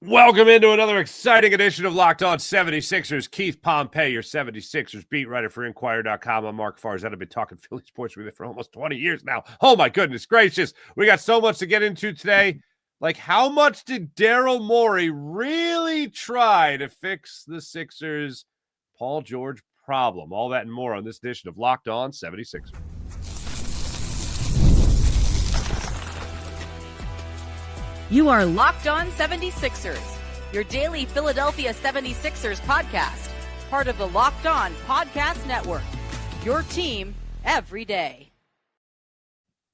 Welcome into another exciting edition of Locked On 76ers. Keith Pompey, your 76ers beat writer for Inquirer.com. I'm Marc Farzetta. I've been talking Philly sports with you for almost 20 years now. Oh, my goodness gracious. We got so much to get into today. Like, how much did Daryl Morey really try to fix the Sixers' Paul George problem? All that and more on this edition of Locked On 76ers. You are Locked On 76ers, your daily Philadelphia 76ers podcast, part of the Locked On Podcast Network, your team every day.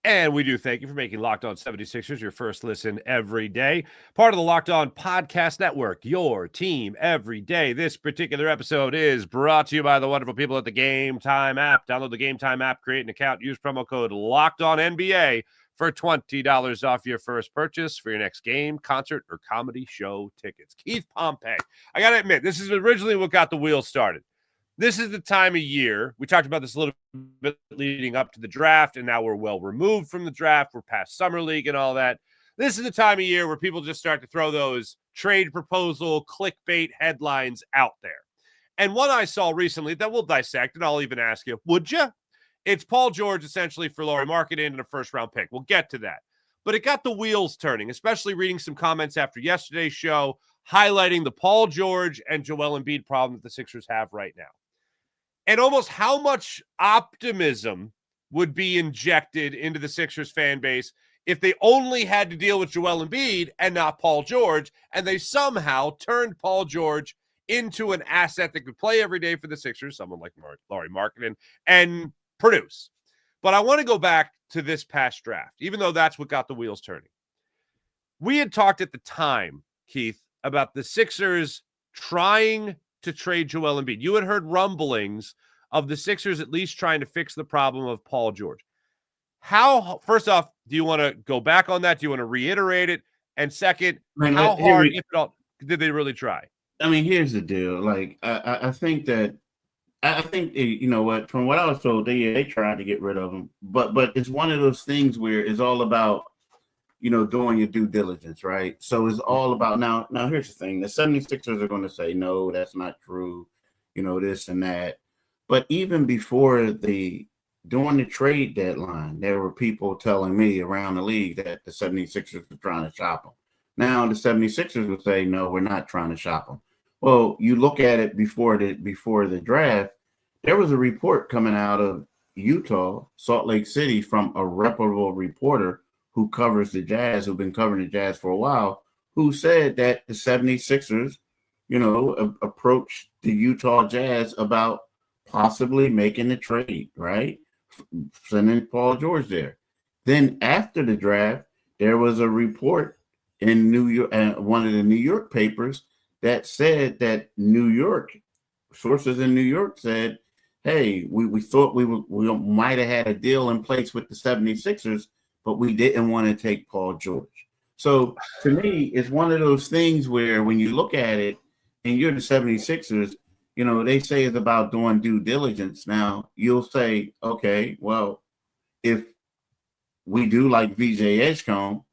And we do thank you for making Locked On 76ers your first listen every day, part of the Locked On Podcast Network, your team every day. This particular episode is brought to you by the wonderful people at the Gametime app. Download the Gametime app, create an account, use promo code LOCKEDONNBA for $20 off your first purchase for your next game, concert, or comedy show tickets. Keith Pompey. I got to admit, this is originally what got the wheels started. This is the time of year. We talked about this a little bit leading up to the draft, and now we're well removed from the draft. We're past Summer League and all that. This is the time of year where people just start to throw those trade proposal, clickbait headlines out there. And one I saw recently that we'll dissect, and I'll even ask you, would you? It's Paul George essentially for Lauri Markkanen and a first-round pick. We'll get to that. But it got the wheels turning, especially reading some comments after yesterday's show highlighting the Paul George and Joel Embiid problem that the Sixers have right now. And almost how much optimism would be injected into the Sixers fan base if they only had to deal with Joel Embiid and not Paul George, and they somehow turned Paul George into an asset that could play every day for the Sixers, someone like Lauri Markkanen, and produce. But I want to go back to this past draft, even though that's what got the wheels turning. We had talked at the time, Keith, about the Sixers trying to trade Joel Embiid. You had heard rumblings of the Sixers at least trying to fix the problem of Paul George. How, first off, do you want to go back on that? Do you want to reiterate it? And second, how hard, if at all, did they really try? I mean, here's the deal. Like, I think you know what, from what I was told, they tried to get rid of him, but it's one of those things where it's all about, you know, doing your due diligence, right? So it's all about now here's the thing. The 76ers are going to say, no, that's not true, you know, this and that. But even before during the trade deadline, there were people telling me around the league that the 76ers were trying to shop him. Now the 76ers would say, no, we're not trying to shop him. Well, you look at it before the draft, there was a report coming out of Utah, Salt Lake City, from a reputable reporter who covers the Jazz, who've been covering the Jazz for a while, who said that the 76ers, you know, approached the Utah Jazz about possibly making the trade, right? Sending Paul George there. Then after the draft, there was a report in New York, one of the New York papers, that said that New York, sources in New York said, hey, we thought we might have had a deal in place with the 76ers, but we didn't want to take Paul George. So to me, it's one of those things where when you look at it and you're the 76ers, you know, they say it's about doing due diligence. Now you'll say, okay, well, if we do like VJ Edgecombe,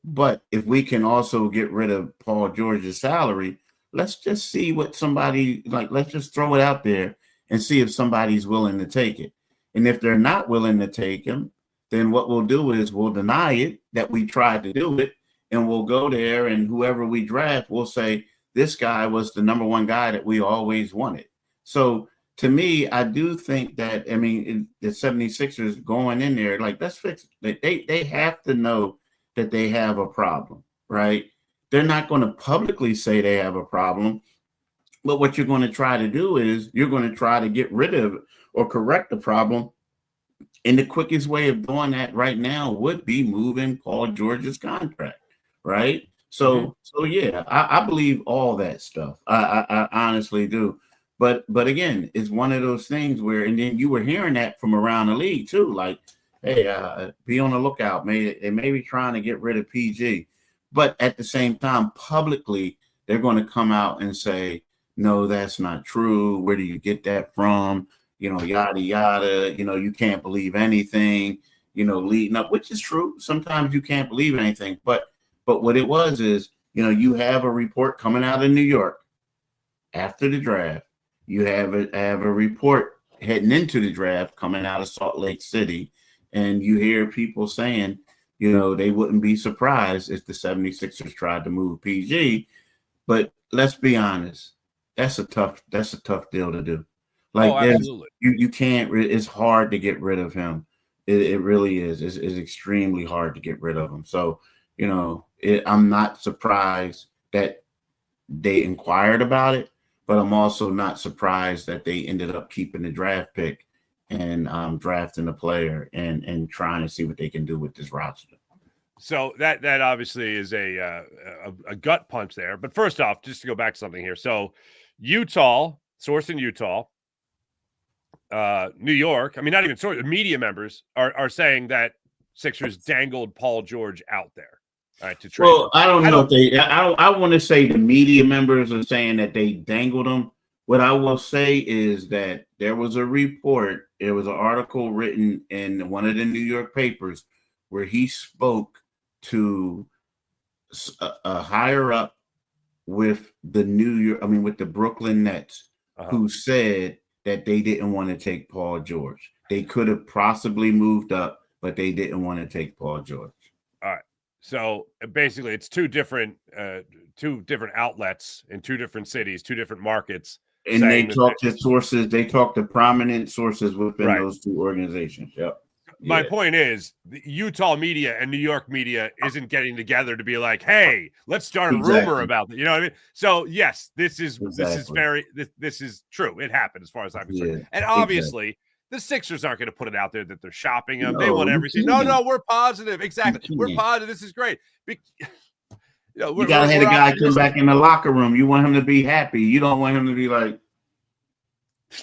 but if we can also get rid of Paul George's salary, let's just see what somebody, like, let's just throw it out there and see if somebody's willing to take it. And if they're not willing to take him, then what we'll do is we'll deny it that we tried to do it, and we'll go there, and whoever we draft, we'll say, this guy was the number one guy that we always wanted. So to me, I do think that, I mean, the 76ers going in there, like, let's fix it. They have to know that they have a problem, right? They're not going to publicly say they have a problem, but what you're going to try to do is you're going to try to get rid of or correct the problem. And the quickest way of doing that right now would be moving Paul George's contract, right? So yeah, I believe all that stuff. I honestly do. But again, it's one of those things where, and then you were hearing that from around the league too, like, hey, be on the lookout. They may be trying to get rid of PG. But at the same time, publicly, they're going to come out and say, no, that's not true. Where do you get that from? You know, yada, yada. You know, you can't believe anything, you know, leading up, which is true. Sometimes you can't believe anything. But what it was is You have a report coming out of New York after the draft. You have a report heading into the draft coming out of Salt Lake City, and you hear people saying, they wouldn't be surprised if the 76ers tried to move PG. But let's be honest, that's a tough deal to do. Absolutely. You can't. It's hard to get rid of him. It really is. It's extremely hard to get rid of him. So I'm not surprised that they inquired about it, but I'm also not surprised that they ended up keeping the draft pick and drafting a player and trying to see what they can do with this roster. So that obviously is a gut punch there. But first off, just to go back to something here. So Utah, source in Utah, New York, I mean, not even source, media members are saying that Sixers dangled Paul George out there. All right, to trade. Well, I don't know if I want to say the media members are saying that they dangled him. What I will say is that there was a report, there was an article written in one of the New York papers where he spoke to a higher up with the Brooklyn Nets, who said that they didn't want to take Paul George. They could have possibly moved up, but they didn't want to take Paul George. All right. So basically, it's two different outlets in two different cities, two different markets. And they talked to sources. They talked to prominent sources within those two organizations. Yep. My point is, the Utah media and New York media isn't getting together to be like, "Hey, let's start a rumor about it." You know what I mean? So yes, this is true. It happened as far as I'm concerned. And obviously, the Sixers aren't going to put it out there that they're shopping him. They want everything. No, we're positive. Exactly. We're positive. This is great. You got to have a guy come back in the locker room. You want him to be happy. You don't want him to be like,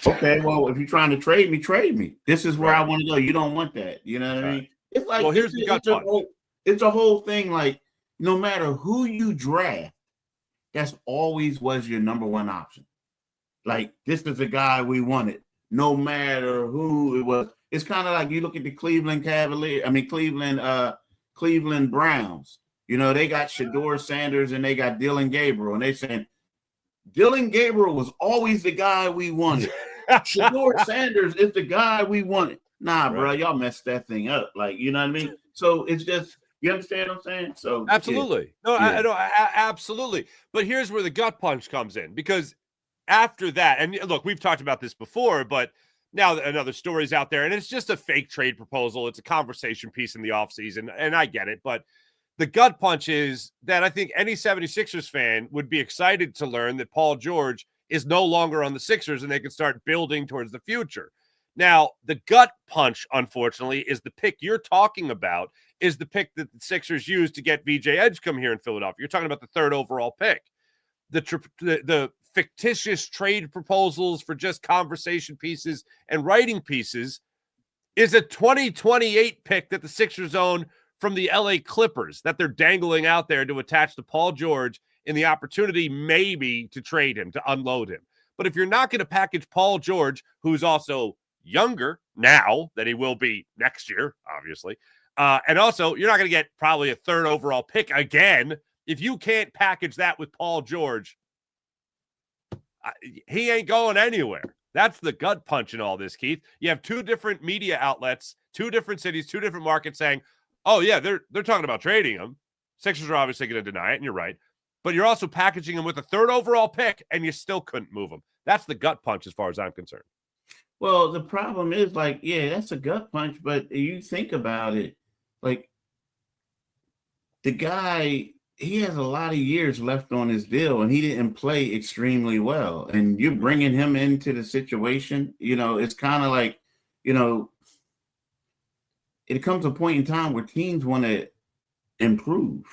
okay, well, if you're trying to trade me. This is where I want to go. You don't want that. You know what I mean? It's like, well, here's the gut punch. It's a whole thing. Like, no matter who you draft, that's always was your number one option. Like, this is the guy we wanted. No matter who it was. It's kind of like you look at the Cleveland Browns. They got Shedeur Sanders and they got Dylan Gabriel. And they saying, Dylan Gabriel was always the guy we wanted. Shedeur Sanders is the guy we wanted. Nah, bro, y'all messed that thing up. Like, you know what I mean? So it's just, you understand what I'm saying? So absolutely. Absolutely. But here's where the gut punch comes in, because after that, and look, we've talked about this before, but now another story's out there, and it's just a fake trade proposal. It's a conversation piece in the offseason, and I get it, but the gut punch is that I think any 76ers fan would be excited to learn that Paul George is no longer on the Sixers and they can start building towards the future. Now, the gut punch, unfortunately, is the pick you're talking about, is the pick that the Sixers used to get VJ Edgecombe here in Philadelphia. You're talking about the third overall pick. The fictitious trade proposals for just conversation pieces and writing pieces is a 2028 pick that the Sixers own from the LA Clippers that they're dangling out there to attach to Paul George in the opportunity maybe to trade him, to unload him. But if you're not going to package Paul George, who's also younger now than he will be next year, obviously, and also you're not going to get probably a third overall pick again. If you can't package that with Paul George, he ain't going anywhere. That's the gut punch in all this, Keith. You have two different media outlets, two different cities, two different markets saying, oh, yeah, they're talking about trading him. Sixers are obviously going to deny it, and you're right. But you're also packaging him with a third overall pick, and you still couldn't move him. That's the gut punch as far as I'm concerned. Well, the problem is, like, yeah, that's a gut punch, but you think about it, like, the guy, he has a lot of years left on his deal, and he didn't play extremely well. And you're bringing him into the situation, it's kind of like, it comes a point in time where teams want to improve.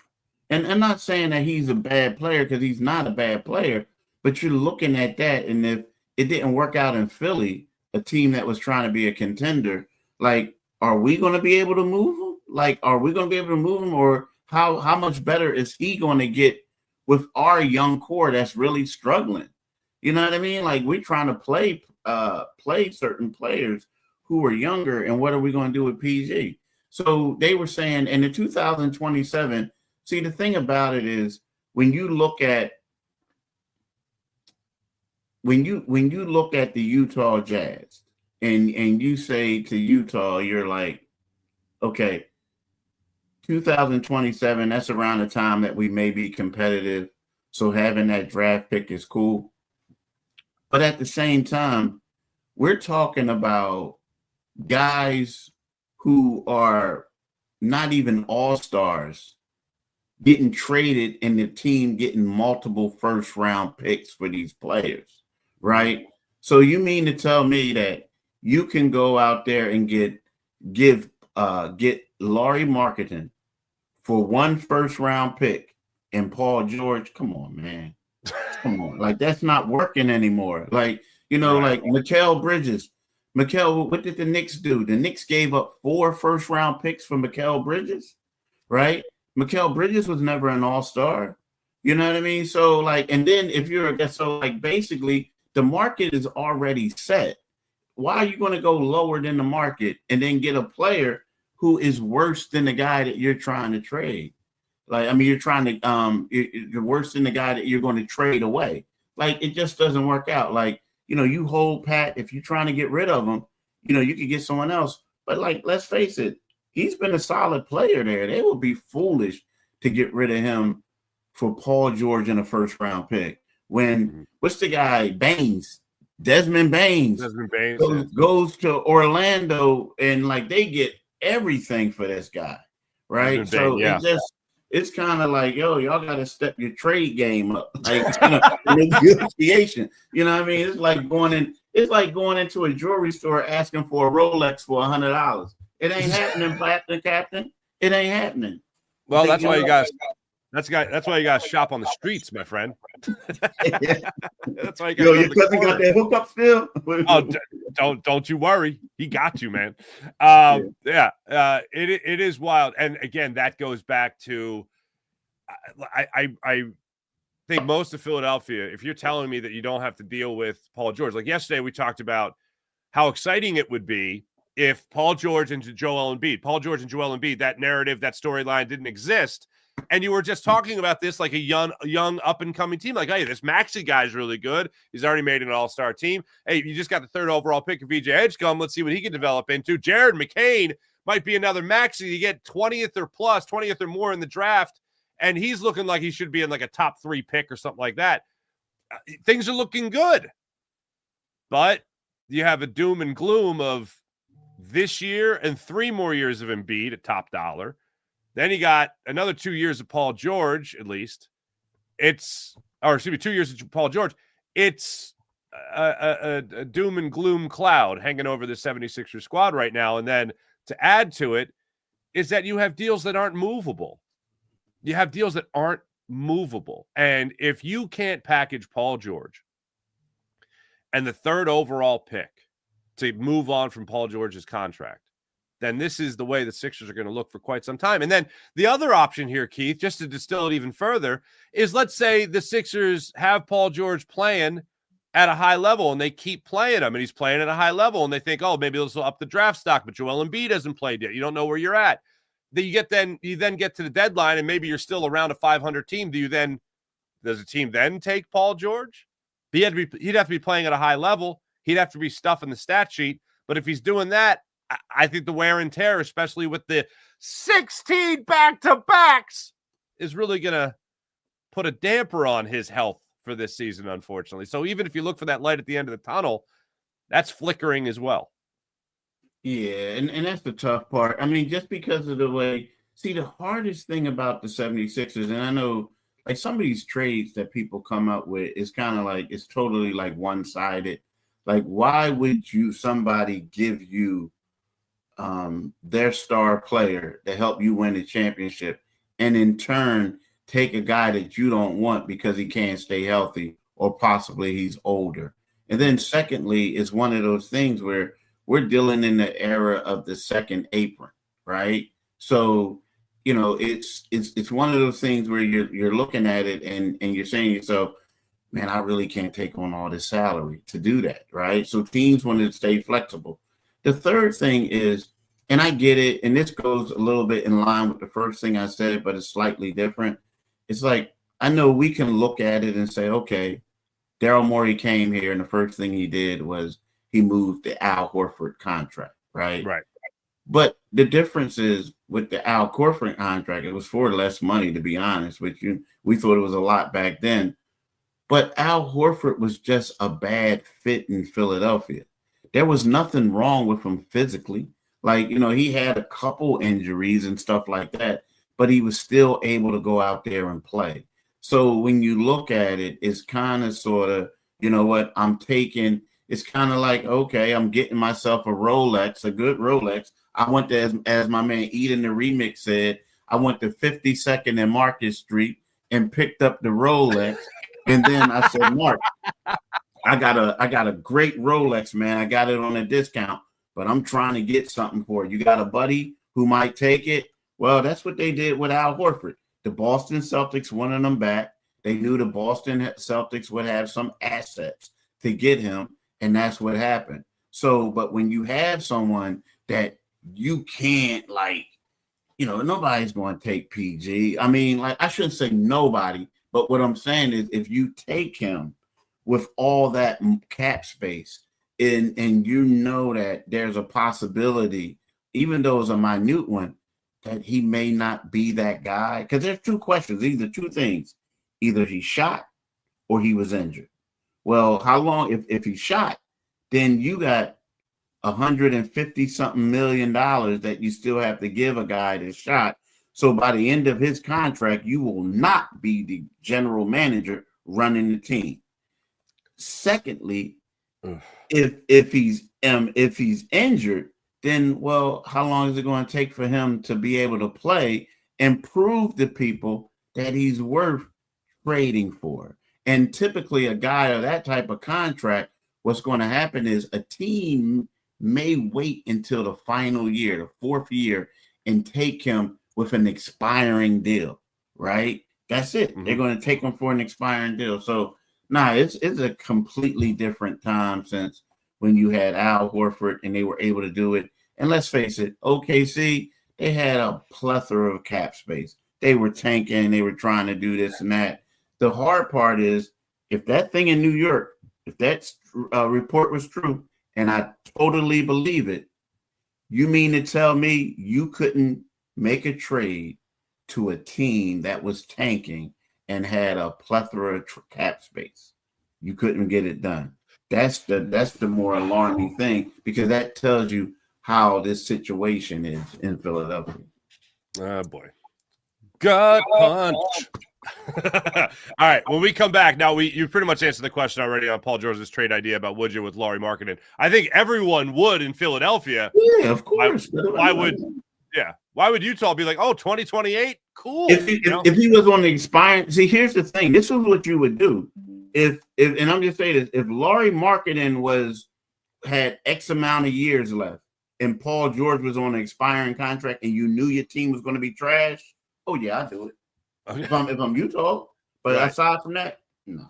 And I'm not saying that he's a bad player, because he's not a bad player, but you're looking at that, and if it didn't work out in Philly, a team that was trying to be a contender, like, are we going to be able to move him? Like, are we going to be able to move him? Or how much better is he going to get with our young core that's really struggling? You know what I mean? Like, we're trying to play certain players who are younger, and what are we going to do with PG? So they were saying in the 2027, see, the thing about it is when you look at the Utah Jazz and you say to Utah, you're like, okay, 2027, that's around the time that we may be competitive. So having that draft pick is cool. But at the same time, we're talking about guys who are not even all-stars getting traded and the team getting multiple first-round picks for these players, right? So you mean to tell me that you can go out there and get Laurie Marketing for one first-round pick and Paul George? Come on, man. Come on. Like, that's not working anymore. Like, like Mikal Bridges. What did the Knicks do? The Knicks gave up 4 first-round picks for Mikal Bridges, right? Mikal Bridges was never an all-star. You know what I mean? So, like, and then if you're a guest, so, like, basically, the market is already set. Why are you going to go lower than the market and then get a player who is worse than the guy that you're trying to trade? Like, I mean, you're worse than the guy that you're going to trade away. Like, it just doesn't work out. Like, you hold pat. If you're trying to get rid of him, you could get someone else. But, like, let's face it, he's been a solid player there. They would be foolish to get rid of him for Paul George in a first-round pick. When, what's the guy, Desmond Baines goes to Orlando, and, like, they get everything for this guy, right? So it's kind of like, yo, y'all got to step your trade game up, like negotiation. You know what I mean? It's like going into a jewelry store asking for a Rolex for $100. It ain't happening, Captain. It ain't happening. Well, that's why you guys. That's why you got to shop on the streets, my friend. That's why you got. Your cousin got that hookup still. Don't you worry, he got you, man. It is wild, and again, that goes back to I think most of Philadelphia. If you're telling me that you don't have to deal with Paul George, like yesterday, we talked about how exciting it would be if Paul George and Joel Embiid, that narrative, that storyline didn't exist. And you were just talking about this like a young up-and-coming team. Like, hey, this Maxey guy's really good. He's already made an all-star team. Hey, you just got the 3rd overall pick of VJ Edgecombe. Let's see what he can develop into. Jared McCain might be another Maxey to get 20th or more in the draft, and he's looking like he should be in like a top 3 pick or something like that. Things are looking good. But you have a doom and gloom of this year and 3 more years of Embiid at top dollar. Then you got another 2 years of Paul George, at least. 2 years of Paul George. It's a doom and gloom cloud hanging over the 76ers squad right now. And then to add to it is that you have deals that aren't movable. And if you can't package Paul George and the 3rd overall pick to move on from Paul George's contract, then this is the way the Sixers are going to look for quite some time. And then the other option here, Keith, just to distill it even further, is let's say the Sixers have Paul George playing at a high level and they keep playing him and he's playing at a high level and they think, oh, maybe this will up the draft stock, but Joel Embiid hasn't played yet. You don't know where you're at. You then get to the deadline and maybe you're still around a 500 team. Does a team then take Paul George? He'd have to be playing at a high level. He'd have to be stuffing the stat sheet. But if he's doing that, I think the wear and tear, especially with the 16 back-to-backs, is really going to put a damper on his health for this season, unfortunately. So even if you look for that light at the end of the tunnel, that's flickering as well. Yeah, and that's the tough part. I mean, just because of the way – see, the hardest thing about the 76ers, and I know like some of these trades that people come up with is kind of like it's totally like one-sided. Like, why would somebody give you their star player to help you win a championship and in turn take a guy that you don't want because he can't stay healthy or possibly he's older? And then secondly, it's one of those things where we're dealing in the era of the second apron, right? So, it's one of those things where you're looking at it and you're saying to yourself, man, I really can't take on all this salary to do that, right? So teams want to stay flexible. The third thing is, and I get it, and this goes a little bit in line with the first thing I said, but it's slightly different. It's like I know we can look at it and say, okay, Daryl Morey came here, and the first thing he did was he moved the Al Horford contract, right? Right. But the difference is with the Al Horford contract, it was for less money, to be honest with you. We thought it was a lot back then. But Al Horford was just a bad fit in Philadelphia. There was nothing wrong with him physically. Like, he had a couple injuries and stuff like that, but he was still able to go out there and play. So when you look at it, it's kind of sort of, it's kind of like, okay, I'm getting myself a Rolex, a good Rolex. I went to, as my man Eden the Remix said, I went to 52nd and Market Street and picked up the Rolex. And then I said, Marc, I got a great Rolex, man. I got it on a discount, but I'm trying to get something for it. You got a buddy who might take it? Well, that's what they did with Al Horford. The Boston Celtics wanted him back. They knew the Boston Celtics would have some assets to get him, and that's what happened. So, but when you have someone that you can't, nobody's going to take PG. I mean, I shouldn't say nobody, but what I'm saying is if you take him with all that cap space and that there's a possibility, even though it's a minute one, that he may not be that guy. Because there's two questions, either two things. Either he shot or he was injured. Well, how long, if he shot, then you got $150-something million that you still have to give a guy that shot. So by the end of his contract, you will not be the general manager running the team. Secondly, if he's injured, then, well, how long is it going to take for him to be able to play and prove to people that he's worth trading for? And typically a guy of that type of contract, what's going to happen is a team may wait until the final year, the fourth year, and take him with an expiring deal, right? That's it. Mm-hmm. They're going to take him for an expiring deal. So, it's a completely different time since when you had Al Horford and they were able to do it. And let's face it, OKC, they had a plethora of cap space. They were tanking. They were trying to do this and that. The hard part is if that thing in New York, if that report was true, and I totally believe it, you mean to tell me you couldn't make a trade to a team that was tanking and had a plethora of cap space? You couldn't get it done. That's the more alarming thing, because that tells you how this situation is in Philadelphia. Oh, boy. Gut punch. All right, when we come back, now you pretty much answered the question already on Paul George's trade idea about would you with Lauri Markkanen. I think everyone would in Philadelphia. Yeah, of course. Why would Utah be like, 2028? Cool. If he was on the expiring, see, here's the thing. This is what you would do. If and I'm just saying this, if Lauri Markkanen had X amount of years left and Paul George was on an expiring contract and you knew your team was going to be trash, oh yeah, I'd do it. Okay. If I'm Utah, but right. Aside from that, no.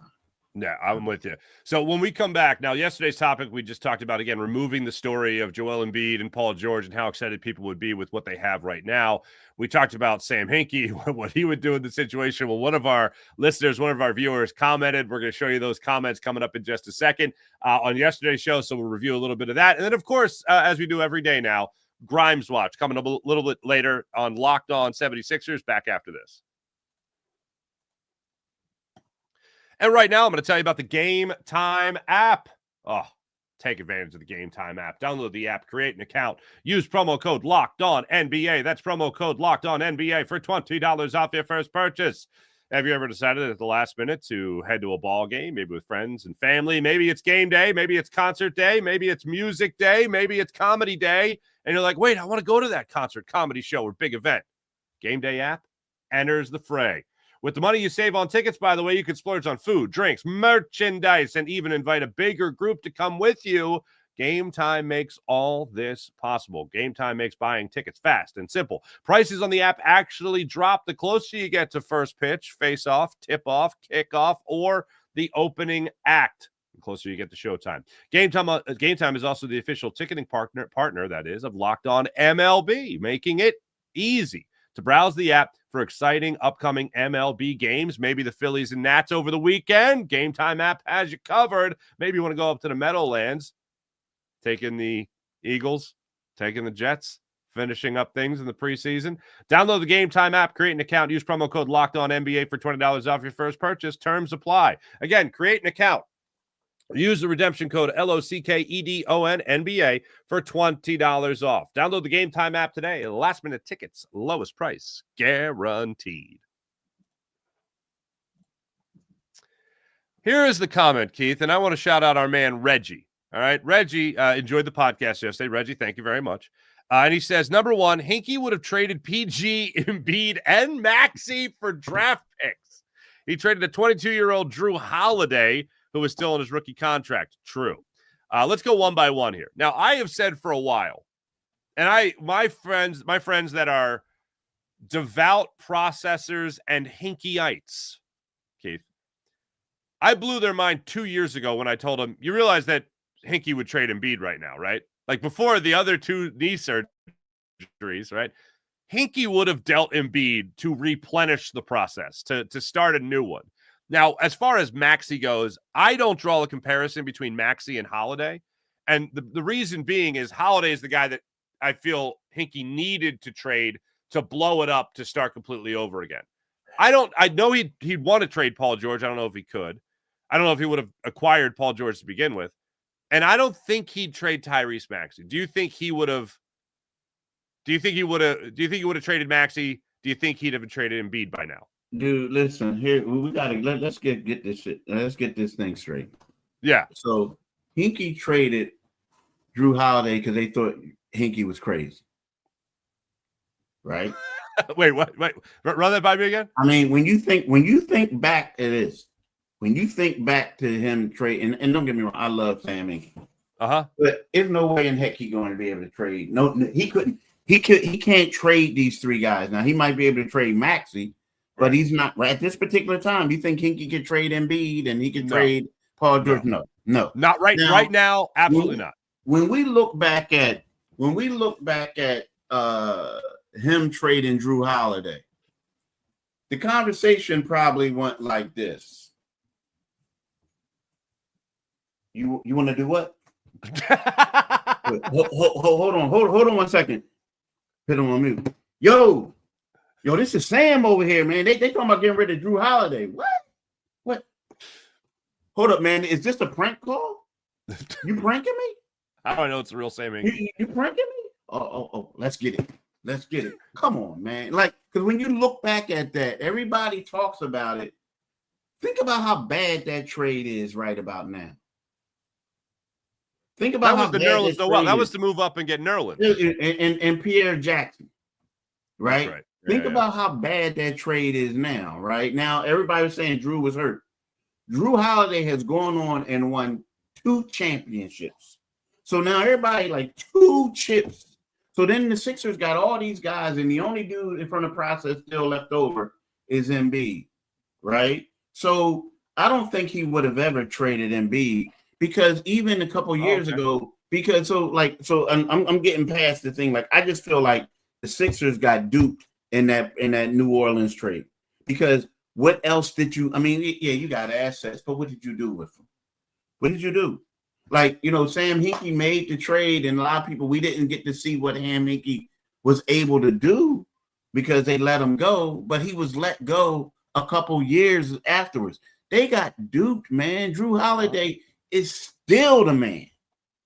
Yeah, I'm with you. So when we come back, now yesterday's topic, we just talked about, again, removing the story of Joel Embiid and Paul George and how excited people would be with what they have right now. We talked about Sam Hinkie, what he would do in the situation. Well, one of our listeners, one of our viewers commented. We're going to show you those comments coming up in just a second on yesterday's show. So we'll review a little bit of that. And then, of course, as we do every day now, Grimes Watch coming up a little bit later on Locked On 76ers. Back after this. And right now, I'm going to tell you about the Gametime app. Oh, take advantage of the Gametime app. Download the app, create an account, use promo code LOCKEDONNBA. That's promo code LOCKEDONNBA for $20 off your first purchase. Have you ever decided at the last minute to head to a ball game, maybe with friends and family? Maybe it's game day, maybe it's concert day, maybe it's music day, maybe it's comedy day, and you're like, wait, I want to go to that concert, comedy show, or big event. Game Day app enters the fray. With the money you save on tickets, by the way, you could splurge on food, drinks, merchandise, and even invite a bigger group to come with you. Gametime makes all this possible. Gametime makes buying tickets fast and simple. Prices on the app actually drop the closer you get to first pitch, face-off, tip-off, kickoff, or the opening act. The closer you get to showtime. Gametime is also the official ticketing partner, that is, of Locked On MLB, making it easy to browse the app for exciting upcoming MLB games. Maybe the Phillies and Nats over the weekend. Gametime app has you covered. Maybe you want to go up to the Meadowlands, taking the Eagles, taking the Jets, finishing up things in the preseason. Download the Gametime app, create an account, use promo code LOCKEDONNBA for $20 off your first purchase. Terms apply. Again, create an account. Use the redemption code LOCKEDONNBA for $20 off. Download the Gametime app today. Last-minute tickets, lowest price, guaranteed. Here is the comment, Keith, and I want to shout out our man, Reggie. All right, Reggie enjoyed the podcast yesterday. Reggie, thank you very much. And he says, number one, Hinkie would have traded PG, Embiid, and Maxey for draft picks. He traded a 22-year-old Drew Holiday, who is still in his rookie contract. True. Let's go one by one here. Now, I have said for a while, and my friends that are devout processors and Hinkyites, Keith, I blew their mind 2 years ago when I told them, you realize that Hinkie would trade Embiid right now, right? Like before the other two knee surgeries, right? Hinkie would have dealt Embiid to replenish the process, to start a new one. Now, as far as Maxey goes, I don't draw a comparison between Maxey and Holiday. And the reason being is Holiday is the guy that I feel Hinkie needed to trade to blow it up to start completely over again. I know he'd want to trade Paul George. I don't know if he could. I don't know if he would have acquired Paul George to begin with. And I don't think he'd trade Tyrese Maxey. Do you think he would have traded Maxey? Do you think he'd have traded Embiid by now? Dude, listen, here we gotta let's get this shit. Let's get this thing straight. Yeah. So Hinkie traded Drew Holiday because they thought Hinkie was crazy. Right? Wait, what? Wait, run that by me again? I mean, when you think back to this, when you think back to him trading, and don't get me wrong, I love Sam Hinkie. But there's no way in heck he's going to be able to trade. No, he couldn't. He can't trade these three guys. Now he might be able to trade Maxey, but he's not at this particular time. You think Hinkie could trade Embiid and he could trade Paul George? No, not right now. Right now, absolutely not. When we look back at him trading Drew Holiday, the conversation probably went like this. You want to do what? Hold on 1 second. Put him on mute. Yo, this is Sam over here, man. They talking about getting rid of Drew Holiday. What? Hold up, man. Is this a prank call? You pranking me? I don't know. It's a real Sam Hinkie. You pranking me? Oh, let's get it. Come on, man. Like, because when you look back at that, everybody talks about it. Think about how bad that trade is right about now. Think about that was the Nerlens Noel. That was to move up and get Nerlens and Pierre Jackson, right? Right. Think about how bad that trade is now, right? Now everybody was saying Drew was hurt. Drew Holiday has gone on and won 2 championships. So now everybody like 2 chips. So then the Sixers got all these guys, and the only dude from the process still left over is Embiid, right? So I don't think he would have ever traded Embiid. Because even a couple years ago, I'm getting past the thing. Like I just feel like the Sixers got duped in that New Orleans trade. Because what else did you? I mean, yeah, you got assets, but what did you do with them? What did you do? Like Sam Hinkie made the trade, and a lot of people we didn't get to see what Sam Hinkie was able to do because they let him go. But he was let go a couple years afterwards. They got duped, man. Drew Holiday is still the man.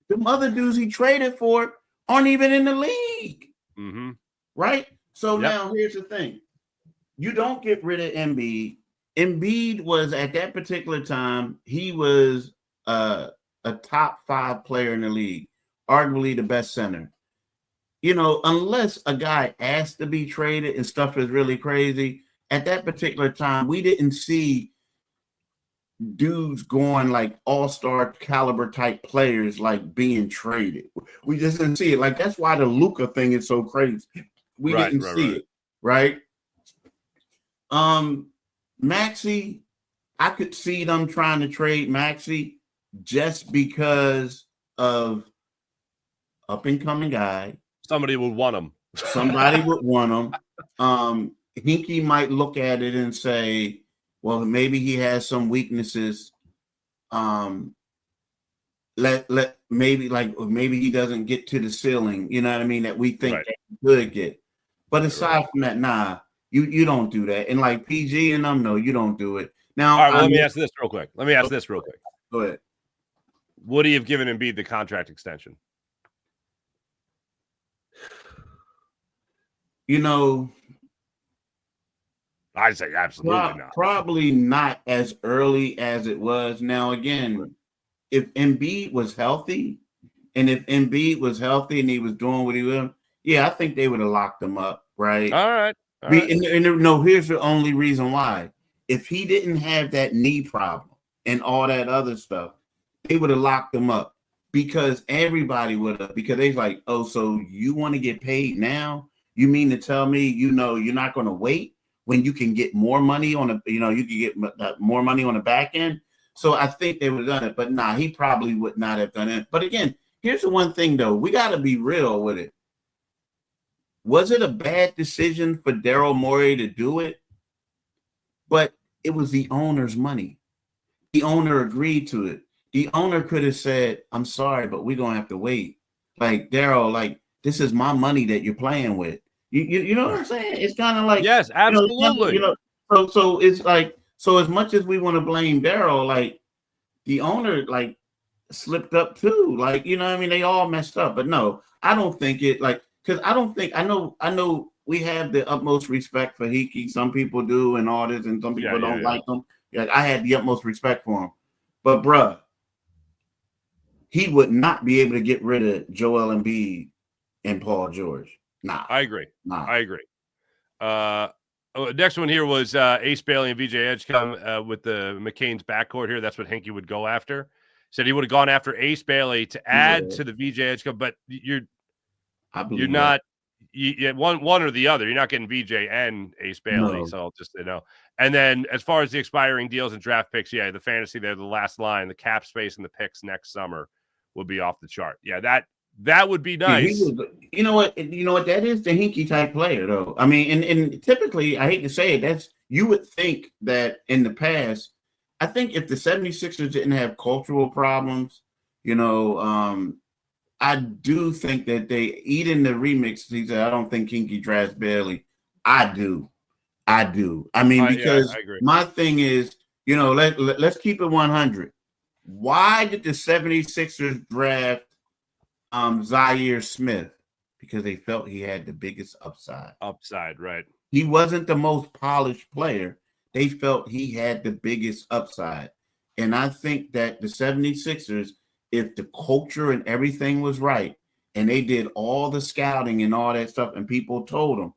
The other dudes he traded for aren't even in the league. Mm-hmm. Right? So now here's the thing. You don't get rid of Embiid. Embiid was at that particular time, he was a top 5 player in the league, arguably the best center. Unless a guy asked to be traded and stuff is really crazy, at that particular time, we didn't see dudes going like all-star caliber type players like being traded. We just didn't see it. Like that's why the Luka thing is so crazy. We didn't see it, right? Maxey, I could see them trying to trade Maxey just because of up and coming guy. Somebody would want him. Somebody would want him. Hinkie might look at it and say, well, maybe he has some weaknesses. Maybe he doesn't get to the ceiling, you know what I mean, that we think that he could get. But aside from that, nah, you don't do that. And like PG and them, no, you don't do it. Now, all right, well, let me ask this real quick. Go ahead. Would he have given Embiid the contract extension? You know, I'd say absolutely not. Probably not as early as it was. Now, again, if Embiid was healthy and he was doing what he was, yeah, I think they would have locked him up, right? All right. No, here's the only reason why. If he didn't have that knee problem and all that other stuff, they would have locked him up because everybody would have, because they're like, oh, so you want to get paid now? You mean to tell me, you're not going to wait when you can get more money on you can get more money on the back end? So I think they would have done it, but nah, he probably would not have done it. But again, here's the one thing though, we got to be real with it. Was it a bad decision for Daryl Morey to do it? But it was the owner's money. The owner agreed to it. The owner could have said, I'm sorry, but we're going to have to wait. Like, Daryl, like, this is my money that you're playing with. You know what I'm saying? It's kind of like, yes, absolutely. So it's like, so as much as we want to blame Daryl, like the owner like slipped up too. Like, you know what I mean? They all messed up. But no, I don't think it like, because I don't think, I know we have the utmost respect for Hinkie. Some people do and all this, and some people don't like him. Like, I had the utmost respect for him. But bruh, he would not be able to get rid of Joel Embiid and Paul George. Nah. I agree. Next one here was Ace Bailey and VJ Edgecombe with the McCain's backcourt here. That's what Hinkie would go after. Said he would have gone after Ace Bailey to add to the VJ Edgecombe, but you're not one or the other. You're not getting VJ and Ace Bailey. No. So I'll just say no. And then as far as the expiring deals and draft picks, the fantasy there, the last line, the cap space and the picks next summer will be off the chart. Yeah, that would be nice. You know what? That is the Hinkie type player, though. I mean, and typically, I hate to say it, you would think that in the past, I think if the 76ers didn't have cultural problems, I do think that they eat in the remix. He said, I don't think Hinkie drafts Bailey. I do. I mean, because my thing is, let's keep it 100. Why did the 76ers draft Zaire Smith? Because they felt he had the biggest upside. Right. He wasn't the most polished player. They felt he had the biggest upside. And I think that the 76ers, if the culture and everything was right, and they did all the scouting and all that stuff, and people told them,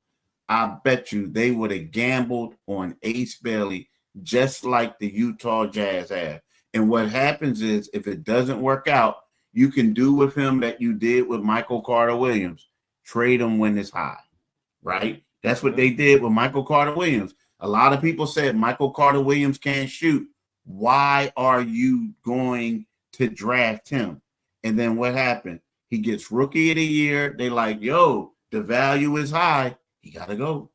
I bet you they would have gambled on Ace Bailey just like the Utah Jazz have. And what happens is, if it doesn't work out, you can do with him that you did with Michael Carter-Williams. Trade him when it's high, right? That's what they did with Michael Carter-Williams. A lot of people said Michael Carter-Williams can't shoot. Why are you going to draft him? And then what happened? He gets rookie of the year. They like, yo, the value is high. He got to go.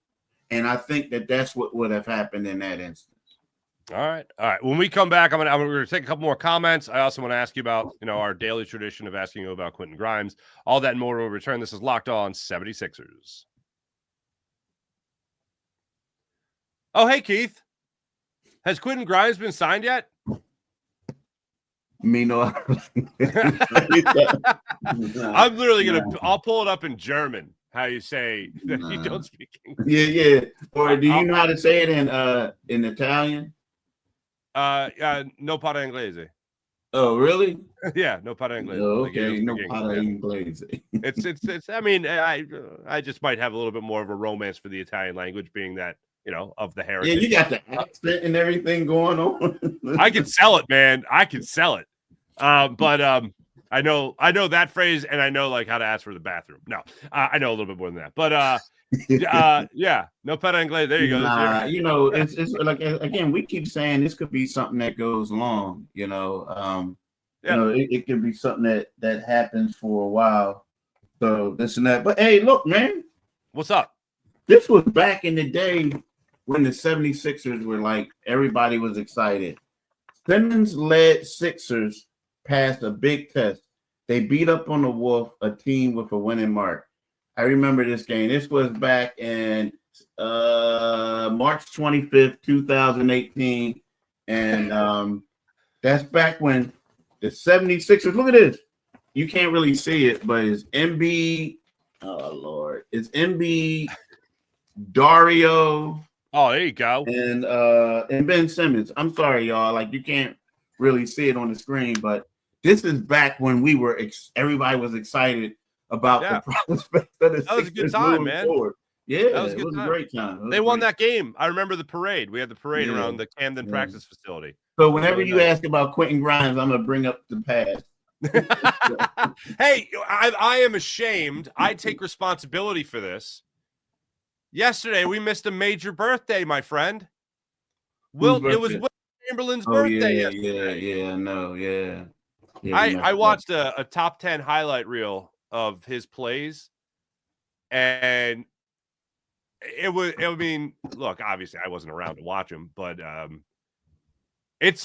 And I think that that's what would have happened in that instance. All right. When we come back, I'm going to take a couple more comments. I also want to ask you about, our daily tradition of asking you about Quinton Grimes. All that and more when we return. This is Locked On 76ers. Oh, hey, Keith. Has Quinton Grimes been signed yet? Me no. I'm literally I'll pull it up in German. How you say that you don't speak English. Yeah. Or do you know how to say it in Italian? No parla inglese. Oh, really? Yeah, no parla inglese. Oh, okay, no parla inglese. It's. I mean, I just might have a little bit more of a romance for the Italian language, being that of the heritage. Yeah, you got the accent and everything going on. I can sell it, man. I can sell it. But I know that phrase, and I know like how to ask for the bathroom. No, I know a little bit more than that. But yeah, no parla inglese. There you go. It's like, again, we keep saying this could be something that goes long. It could be something that happens for a while. So this and that. But hey, look, man. What's up? This was back in the day when the 76ers were like, everybody was excited. Simmons led Sixers past a big test. They beat up on the Wolf, a team with a winning mark. I remember this game. This was back in March 25th, 2018. And that's back when the 76ers, look at this. You can't really see it, but it's Embiid. Oh, Lord. It's Embiid, Dario. Oh, there you go. And Ben Simmons. I'm sorry, y'all. Like, you can't really see it on the screen, but this is back when we were everybody was excited about the prospect of the That was a good time, man. Forward. Yeah, that was a great time. They won that game. I rember the parade. We had the parade around the Camden practice facility. So whenever you ask about Quinton Grimes, I'm gonna bring up the past. Hey, I am ashamed. I take responsibility for this. Yesterday, we missed a major birthday, my friend. Wilt, it was Wilt Chamberlain's birthday yesterday. Yeah. I watched a top 10 highlight reel of his plays, and I mean, look, obviously I wasn't around to watch him, but it's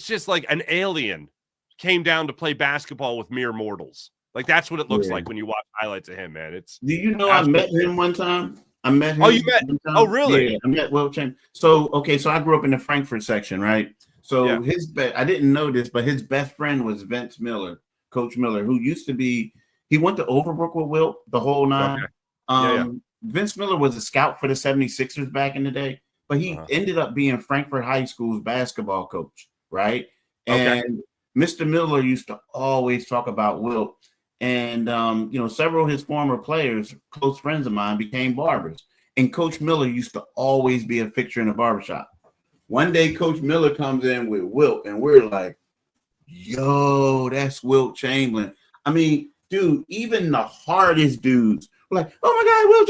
just like an alien came down to play basketball with mere mortals. Like, that's what it looks like when you watch highlights of him, man. Do you know I met him one time? I met him. Oh, you met? Oh, really? Yeah, I met Wilt Chamberlain. So I grew up in the Frankfurt section, right? So I didn't know this, but his best friend was Vince Miller, Coach Miller, who used to be, he went to Overbrook with Wilt the whole nine. Okay. Vince Miller was a scout for the 76ers back in the day, but he ended up being Frankfurt High School's basketball coach, right? And Mr. Miller used to always talk about Wilt. And, several of his former players, close friends of mine, became barbers. And Coach Miller used to always be a fixture in the barbershop. One day, Coach Miller comes in with Wilt, and we're like, yo, that's Wilt Chamberlain. I mean, dude, even the hardest dudes were like, oh, my God, Wilt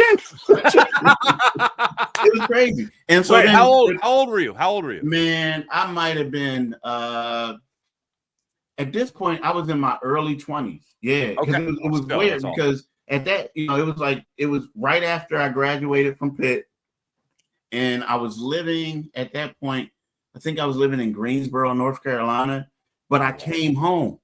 Chamberlain. It was crazy. And so how old were you? Man, I might have been at this point, I was in my early 20s. Yeah, because it was weird because at that, it was right after I graduated from Pitt, and I was living at that point. I think I was living in Greensboro, North Carolina, but I came home,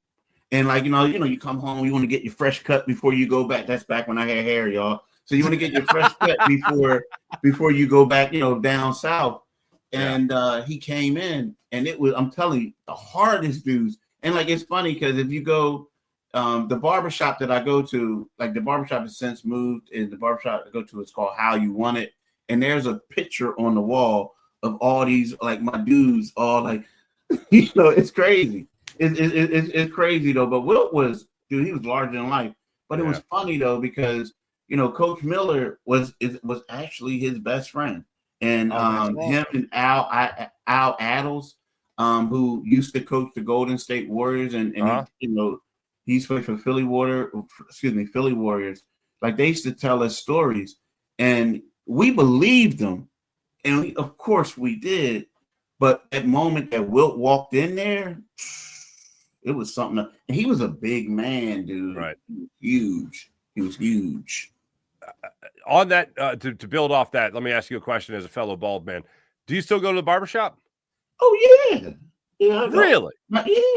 and you come home, you want to get your fresh cut before you go back. That's back when I had hair, y'all. So you want to get your fresh cut before you go back, down south. And he came in, and it was, I'm telling you, the hardest dudes. And it's funny because if you go, the barbershop that I go to, the barbershop has since moved, and the barbershop I go to is called How You Want It. And there's a picture on the wall of all these, my dudes, all it's crazy. It's crazy though. But Wilt was, dude, he was larger than life. But it was funny though, because, Coach Miller was actually his best friend. And him and Al Addles, who used to coach the Golden State Warriors, and he's played for Philly Warriors. They used to tell us stories, and we believed them, and of course we did. But that moment that Wilt walked in there, it was something. And he was a big man, dude. Right, He was huge. On that, to build off that, let me ask you a question as a fellow bald man. Do you still go to the barbershop? Oh yeah. Really?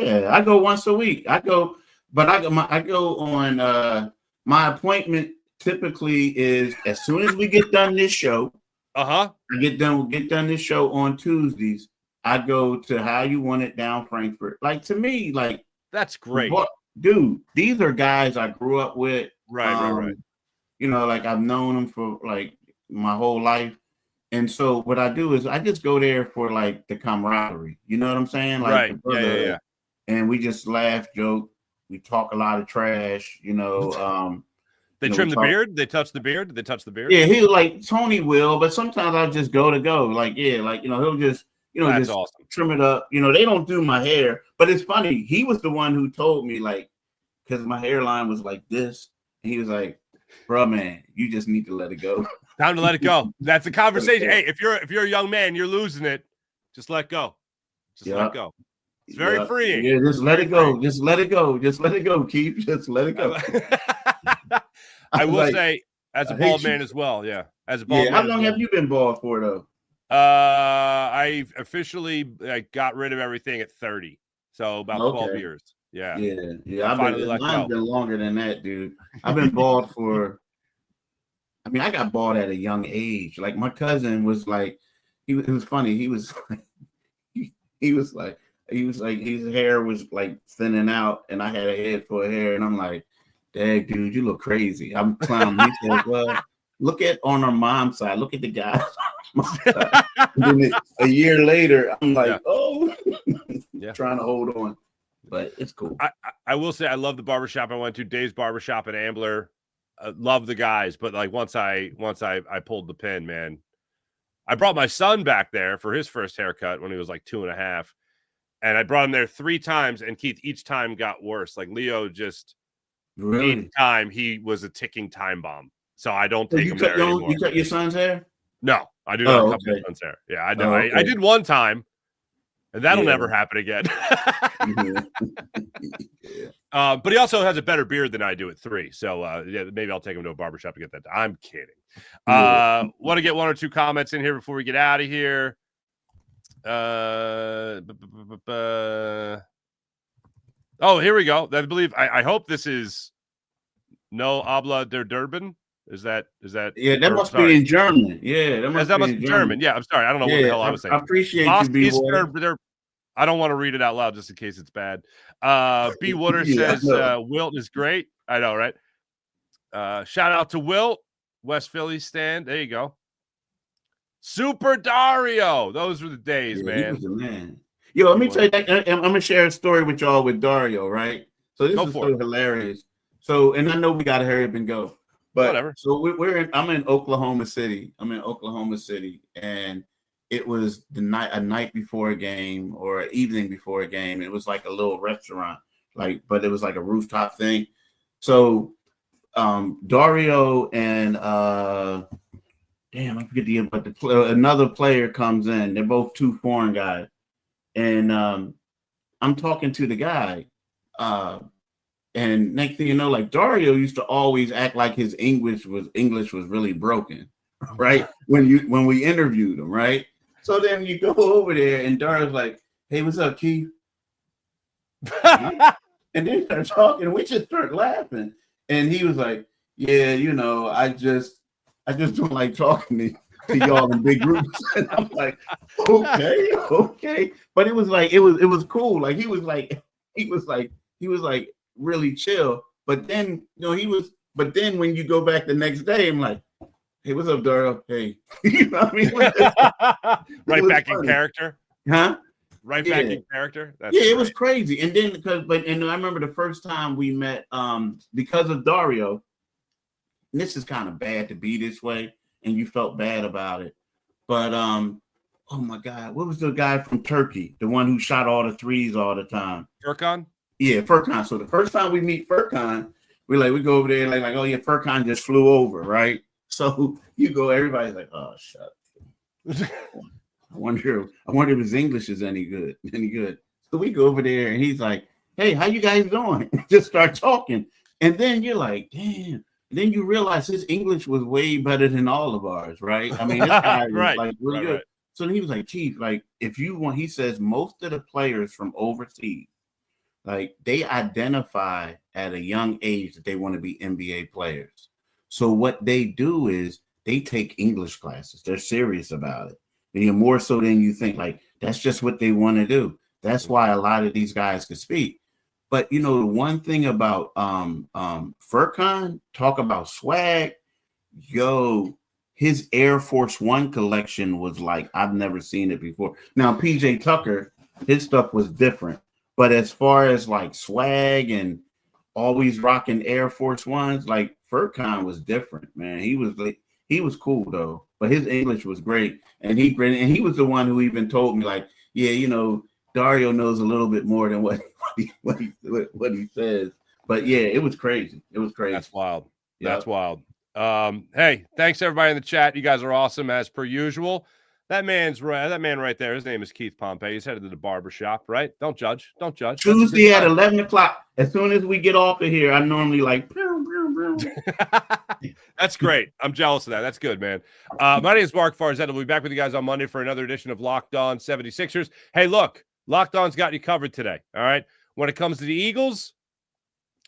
Yeah, I go once a week. I go on my appointment typically is as soon as we get done this show. I get done this show on Tuesdays. I go to How You Want It down Frankfurt. To me, that's great. Dude, these are guys I grew up with. Right. I've known them for my whole life. And so what I do is I just go there for the camaraderie. You know what I'm saying? Right. Yeah. And we just laugh, joke. We talk a lot of trash, They trim the beard? They touch the beard? Did they touch the beard? Yeah, he Tony will, but sometimes I'll just go. He'll just, that's just awesome. Trim it up. They don't do my hair. But it's funny. He was the one who told me, because my hairline was like this. And he was like, bro, man, you just need to let it go. Time to let it go. That's a conversation. Hey, if you're a young man, you're losing it. Just let go. Let it go. It's very freeing. Yeah, just let it go. Just let it go. Just let it go, Keith. Just let it go. I will say, As a bald man as well, yeah. As a bald man. How long have you been bald for, though? I officially got rid of everything at 30. So about 12 years. Yeah. I've mine's been longer than that, dude. I've been bald for, I got bald at a young age. Like my cousin was like, it was funny. He was like, his hair was like thinning out and I had a head full of hair. And I'm like, dang, dude, you look crazy. I'm clowning. He said, well, look at on our mom's side. Look at the guy. And then a year later, I'm like, trying to hold on. But it's cool. I will say I love the barbershop I went to, Dave's Barbershop in Ambler. Love the guys, but like once I pulled the pin, man. I brought my son back there for his first haircut when he was like 2.5. And I brought him there 3 times, and Keith, each time got worse. Like Leo just each time he was a ticking time bomb. So I don't take him there anymore. You cut your son's hair? No, I do not cut my son's hair. Yeah, I know. I did one time, and that'll never happen again. But he also has a better beard than I do at 3. So maybe I'll take him to a barbershop to get that. I'm kidding. Want to get 1 or 2 comments in here before we get out of here. Oh, here we go. I believe I hope this is no habla der Durban. Is that yeah, that must be in German. Yeah, that must be German. Yeah, I'm sorry. I don't know what the hell I was saying. I appreciate you, B. I don't want to read it out loud just in case it's bad. B. Wooder says Wilt is great. I know, right? Shout out to Wilt, West Philly stand. There you go. Super Dario. Those were the days, man. He was the man. Yo, let me tell you that. I'm gonna share a story with y'all with Dario, right? So this is so hilarious. So, and I know we gotta hurry up and go. But whatever. So I'm in Oklahoma City. And it was a night before a game or an evening before a game. It was like a little restaurant, but it was like a rooftop thing. So Dario and I forget but another player comes in. They're both 2 foreign guys, and I'm talking to the guy. And next thing you know, like Dario used to always act like his English was really broken, right? When we interviewed him, right? So then you go over there and Dario's like, "Hey, what's up, Keith?" And then start talking, and we just start laughing. And he was like, "Yeah, I just don't like talking to y'all in big groups." And I'm like, okay. But it was like it was cool. Like he was like really chill, but then but then when you go back the next day, I'm like, "Hey, what's up, Dario? Hey," you know what I mean? Right back funny. In character, huh? Right back in character. That's great. It was crazy. And then and I remember the first time we met, because of Dario. And this is kind of bad to be this way, and you felt bad about it, but oh my God, what was the guy from Turkey, the one who shot all the threes all the time? Furkan. Yeah, Furkan. So the first time we meet Furkan, we go over there like, oh yeah, Furkan just flew over, right? So you go, everybody's like, oh, shut up. I wonder if his English is any good. So we go over there and he's like, "Hey, how you guys doing?" Just start talking. And then you're like, damn. And then you realize his English was way better than all of ours, right? I mean, this guy was like really good. Right. So then he was like, "Chief, like if you want," he says, most of the players from overseas, like they identify at a young age that they want to be NBA players. So what they do is they take English classes. They're serious about it. And more so than you think. Like that's just what they want to do. That's why a lot of these guys can speak. But the one thing about Furkan, talk about swag, his Air Force One collection was like I've never seen it before. Now PJ Tucker, his stuff was different. But as far as like swag and always rocking Air Force Ones, like Furkan was different, man. He was cool though, but his English was great. And he was the one who even told me like, yeah, Dario knows a little bit more than what he says. But yeah, it was crazy. That's wild. Yep. That's wild. Hey, thanks everybody in the chat. You guys are awesome as per usual. That man right there, his name is Keith Pompey. He's headed to the barbershop, right? Don't judge. Tuesday at 11 o'clock. As soon as we get off of here, I'm normally like, That's great. I'm jealous of that. That's good, man. My name is Marc Farzetta. We'll be back with you guys on Monday for another edition of Locked On 76ers. Hey, look, Locked On's got you covered today, all right? When it comes to the Eagles,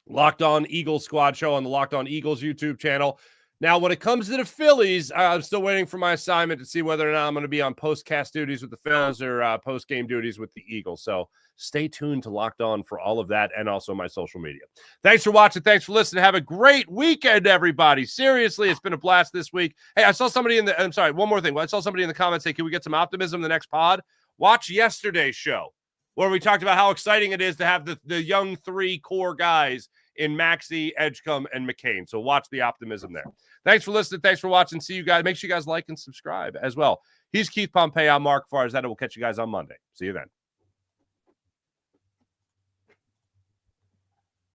Locked On Eagles Squad Show on the Locked On Eagles YouTube channel. Now, when it comes to the Phillies, I'm still waiting for my assignment to see whether or not I'm going to be on post-cast duties with the Phillies or post-game duties with the Eagles. So stay tuned to Locked On for all of that and also my social media. Thanks for watching. Thanks for listening. Have a great weekend, everybody. Seriously, it's been a blast this week. Hey, I saw somebody one more thing. I saw somebody in the comments say, can we get some optimism in the next pod? Watch yesterday's show where we talked about how exciting it is to have the young three core guys in Maxey, Edgecombe, and McCain. So watch the optimism there. Thanks for listening. Thanks for watching. See you guys. Make sure you guys like and subscribe as well. He's Keith Pompey. I'm Marc Farzetta. We'll catch you guys on Monday. See you then.